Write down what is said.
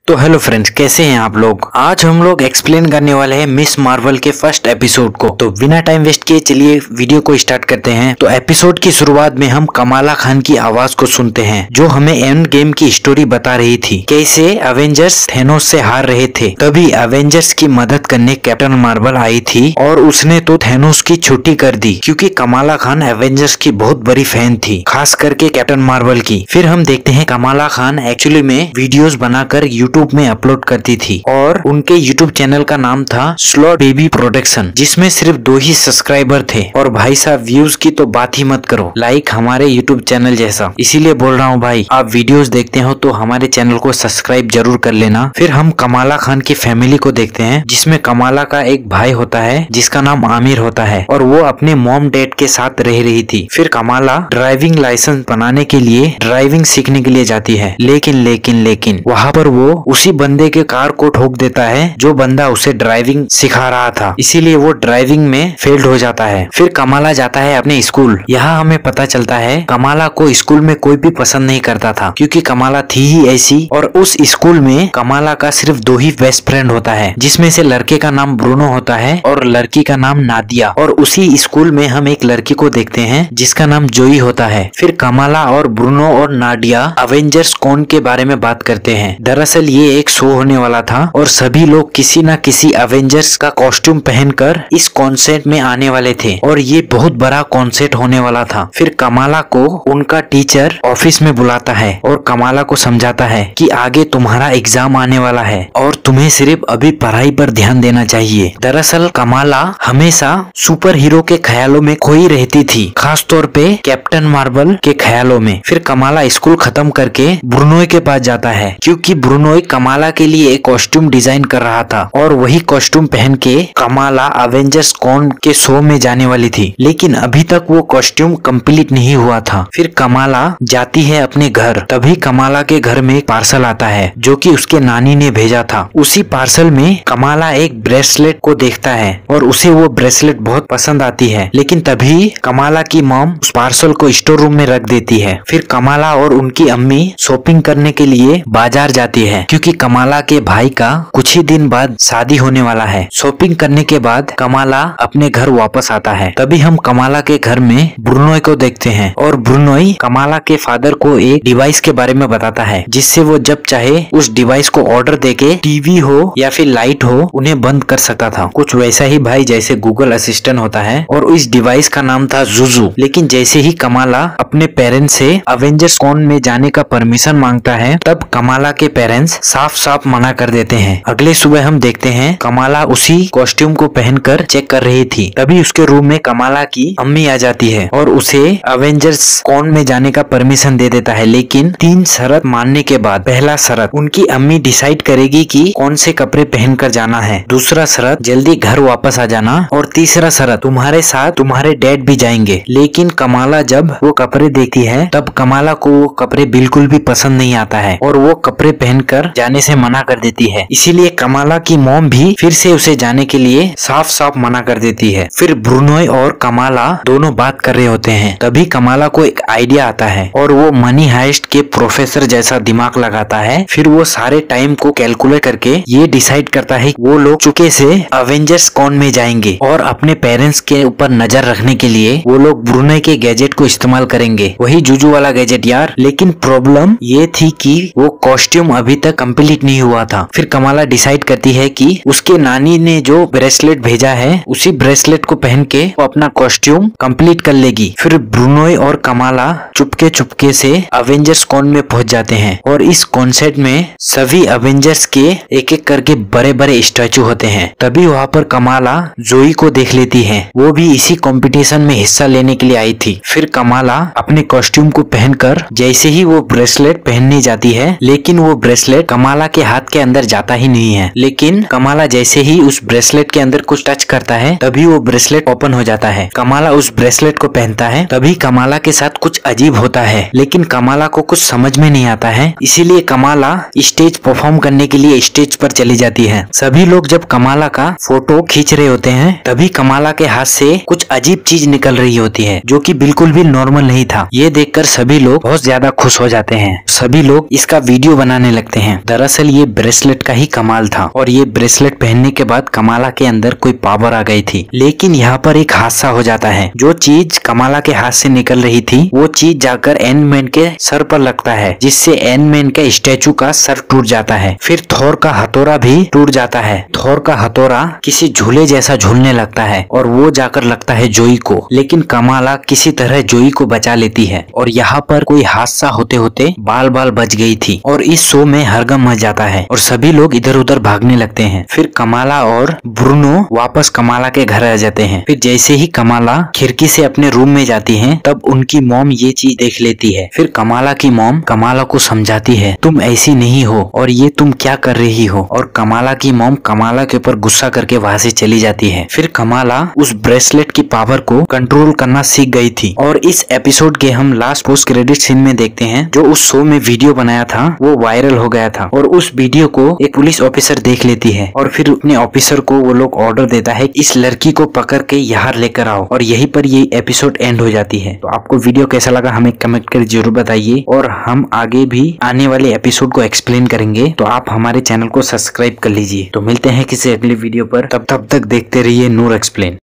तो hello friends, कैसे हैं आप लोग। आज हम लोग एक्सप्लेन करने वाले हैं मिस मार्वल के फर्स्ट एपिसोड को। तो बिना टाइम वेस्ट किए चलिए वीडियो को स्टार्ट करते हैं। तो एपिसोड की शुरुआत में हम कमाला खान की आवाज को सुनते हैं जो हमें एंड गेम की स्टोरी बता रही थी, कैसे अवेंजर्स थेनोस से हार रहे थे। तभी अवेंजर्स की मदद करने कैप्टन मार्वल आई थी और उसने तो थेनोस की छुट्टी कर दी क्योंकि कमाला खान अवेंजर्स की बहुत बड़ी फैन थी, खास करके कैप्टन मार्वल की। फिर हम देखते हैं कमाला खान एक्चुअली में वीडियोस बनाकर यूट्यूब में अपलोड करती थी और उनके यूट्यूब चैनल का नाम था स्लॉट बेबी प्रोडक्शन, जिसमें सिर्फ 2 ही सब्सक्राइबर थे। और भाई साहब व्यूज की तो बात ही मत करो, लाइक हमारे यूट्यूब चैनल जैसा। इसीलिए बोल रहा हूँ भाई, आप वीडियोस देखते हो तो हमारे चैनल को सब्सक्राइब जरूर कर लेना। फिर हम कमाला खान की फैमिली को देखते हैं, जिसमें कमाला का एक भाई होता है जिसका नाम आमिर होता है और वो अपने मॉम डैड के साथ रह रही थी। फिर कमाला ड्राइविंग लाइसेंस बनाने के लिए ड्राइविंग सीखने के लिए जाती है, लेकिन वहाँ पर वो उसी बंदे के कार को ठोक देता है जो बंदा उसे ड्राइविंग सिखा रहा था, इसीलिए वो ड्राइविंग में फेल्ड हो जाता है। फिर कमाला जाता है अपने स्कूल। यहाँ हमें पता चलता है कमाला को स्कूल में कोई भी पसंद नहीं करता था क्योंकि कमाला थी ही ऐसी। और उस स्कूल में कमाला का सिर्फ 2 ही बेस्ट फ्रेंड होता है, जिसमें से लड़के का नाम ब्रूनो होता है और लड़की का नाम नादिया। और उसी स्कूल में हम एक लड़की को देखते हैं जिसका नाम जोई होता है। फिर कमाला और ब्रूनो और नादिया अवेंजर्स कॉन के बारे में बात करते हैं। दरअसल ये एक शो होने वाला था और सभी लोग किसी न किसी अवेंजर्स का कॉस्ट्यूम पहनकर इस कॉन्सर्ट में आने वाले थे और ये बहुत बड़ा कॉन्सर्ट होने वाला था। फिर कमाला को उनका टीचर ऑफिस में बुलाता है और कमाला को समझाता है कि आगे तुम्हारा एग्जाम आने वाला है और तुम्हें सिर्फ अभी पढ़ाई पर ध्यान देना चाहिए। दरअसल कमाला हमेशा सुपर हीरो के ख्यालों में खोई रहती थी, खास तौर पे कैप्टन मार्वल के ख्यालों में। फिर कमाला स्कूल खत्म करके ब्रूनोय के पास जाता है क्योंकि ब्रूनोय कमाला के लिए एक कॉस्ट्यूम डिजाइन कर रहा था और वही कॉस्ट्यूम पहन के कमाला अवेंजर्स कॉन के शो में जाने वाली थी, लेकिन अभी तक वो कॉस्ट्यूम कंप्लीट नहीं हुआ था। फिर कमाला जाती है अपने घर। तभी कमाला के घर में एक पार्सल आता है जो कि उसके नानी ने भेजा था। उसी पार्सल में कमाला एक ब्रेसलेट को देखता है और उसे वो ब्रेसलेट बहुत पसंद आती है, लेकिन तभी कमाला की मॉम उस पार्सल को स्टोर रूम में रख देती है। फिर कमाला और उनकी अम्मी शॉपिंग करने के लिए बाजार जाती है क्योंकि कमाला के भाई का कुछ ही दिन बाद शादी होने वाला है। शॉपिंग करने के बाद कमाला अपने घर वापस आता है। तभी हम कमाला के घर में ब्रूनोय को देखते हैं और ब्रूनोय कमाला के फादर को एक डिवाइस के बारे में बताता है जिससे वो जब चाहे उस डिवाइस को ऑर्डर देके टीवी हो या फिर लाइट हो उन्हें बंद कर सकता था। कुछ वैसा ही भाई जैसे गूगल असिस्टेंट होता है और इस डिवाइस का नाम था जुजू। लेकिन जैसे ही कमाला अपने पेरेंट्स से अवेंजर्स कॉन में जाने का परमिशन मांगता है तब कमाला के पेरेंट्स साफ मना कर देते हैं। अगले सुबह हम देखते हैं कमाला उसी कॉस्ट्यूम को पहनकर चेक कर रही थी। तभी उसके रूम में कमाला की अम्मी आ जाती है और उसे अवेंजर्स कॉन में जाने का परमिशन दे देता है, लेकिन 3 शर्त मानने के बाद। पहला शर्त, उनकी अम्मी डिसाइड करेगी कि कौन से कपड़े पहनकर जाना है। दूसरा शर्त, जल्दी घर वापस आ जाना। और तीसरा शर्त, तुम्हारे साथ तुम्हारे डैड भी जाएंगे। लेकिन कमाला जब वो कपड़े देखती है तब कमाला को वो कपड़े बिल्कुल भी पसंद नहीं आता है और वो कपड़े पहनकर जाने से मना कर देती है। इसीलिए कमाला की मॉम भी फिर से उसे जाने के लिए साफ मना कर देती है। फिर ब्रूनोय और कमाला दोनों बात कर रहे होते हैं। तभी कमाला को एक आइडिया आता है और वो मनी हाइस्ट के प्रोफेसर जैसा दिमाग लगाता है। फिर वो सारे टाइम को कैलकुलेट करके ये डिसाइड करता है वो लोग चुपके से अवेंजर्स कॉन में जाएंगे और अपने पेरेंट्स के ऊपर नजर रखने के लिए वो लोग ब्रूनोय के गैजेट को इस्तेमाल करेंगे, वही जुजू वाला गैजेट यार। लेकिन प्रॉब्लम ये थी कि वो कॉस्ट्यूम अभी तक कंप्लीट नहीं हुआ था। फिर कमाला डिसाइड करती है कि उसके नानी ने जो ब्रेसलेट भेजा है उसी ब्रेसलेट को पहन के वो अपना कॉस्ट्यूम कंप्लीट कर लेगी। फिर ब्रूनोय और कमाला चुपके से अवेंजर्स कॉन में पहुंच जाते हैं और इस कॉन्सर्ट में सभी अवेंजर्स के एक करके बड़े स्टैचू होते हैं। तभी वहाँ पर कमाला जोई को देख लेती है, वो भी इसी कंपटीशन में हिस्सा लेने के लिए आई थी। फिर कमाला अपने कॉस्ट्यूम को पहनकर जैसे ही वो ब्रेसलेट पहनने जाती है, लेकिन वो ब्रेसलेट कमाला के हाथ के अंदर जाता ही नहीं है। लेकिन कमाला जैसे ही उस ब्रेसलेट के अंदर कुछ टच करता है तभी वो ब्रेसलेट ओपन हो जाता है। कमाला उस ब्रेसलेट को पहनता है। तभी कमाला के साथ कुछ अजीब होता है, लेकिन कमाला को कुछ समझ में नहीं आता है। इसीलिए कमाला स्टेज परफॉर्म करने के लिए स्टेज पर चली जाती है। सभी लोग जब कमाला का फोटो खींच रहे होते हैं तभी कमाला के हाथ से कुछ अजीब चीज निकल रही होती है जो कि बिल्कुल भी नॉर्मल नहीं था। ये देखकर सभी लोग बहुत ज्यादा खुश हो जाते हैं। सभी लोग इसका वीडियो बनाने लगते हैं हैं। दरअसल ये ब्रेसलेट का ही कमाल था और ये ब्रेसलेट पहनने के बाद कमाला के अंदर कोई पावर आ गई थी। लेकिन यहाँ पर एक हादसा हो जाता है। जो चीज कमाला के हाथ से निकल रही थी वो चीज जाकर एंड मैन के सर पर लगता है, जिससे एंड मैन के स्टैचू का सर टूट जाता है। फिर थोर का हथौड़ा भी टूट जाता है। थोर का हथौड़ा किसी झूले जैसा झूलने लगता है और वो जाकर लगता है जोई को। लेकिन कमाला किसी तरह जोई को बचा लेती है और यहाँ पर कोई हादसा होते होते बाल बाल बच गई थी और इस शो में हरगम मच जाता है और सभी लोग इधर उधर भागने लगते हैं। फिर कमाला और ब्रूनो वापस कमाला के घर आ जाते हैं। फिर जैसे ही कमाला खिड़की से अपने रूम में जाती है तब उनकी मॉम ये चीज देख लेती है। फिर कमाला की मॉम कमाला को समझाती है, तुम ऐसी नहीं हो और ये तुम क्या कर रही हो। और कमाला की मॉम कमाला के ऊपर गुस्सा करके वहाँ से चली जाती है। फिर कमाला उस ब्रेसलेट की पावर को कंट्रोल करना सीख गई थी। और इस एपिसोड के हम लास्ट पोस्ट क्रेडिट सीन में देखते हैं जो उस शो में वीडियो बनाया था वो वायरल हो गया था और उस वीडियो को एक पुलिस ऑफिसर देख लेती है और फिर अपने ऑफिसर को वो लोग ऑर्डर देता है इस लड़की को पकड़ के यहाँ लेकर आओ और यहीं पर ये एपिसोड एंड हो जाती है। तो आपको वीडियो कैसा लगा हमें कमेंट कर जरूर बताइए और हम आगे भी आने वाले एपिसोड को एक्सप्लेन करेंगे, तो आप हमारे चैनल को सब्सक्राइब कर लीजिए। तो मिलते हैं किसी अगले वीडियो पर, तब तक देखते रहिए नूर एक्सप्लेन।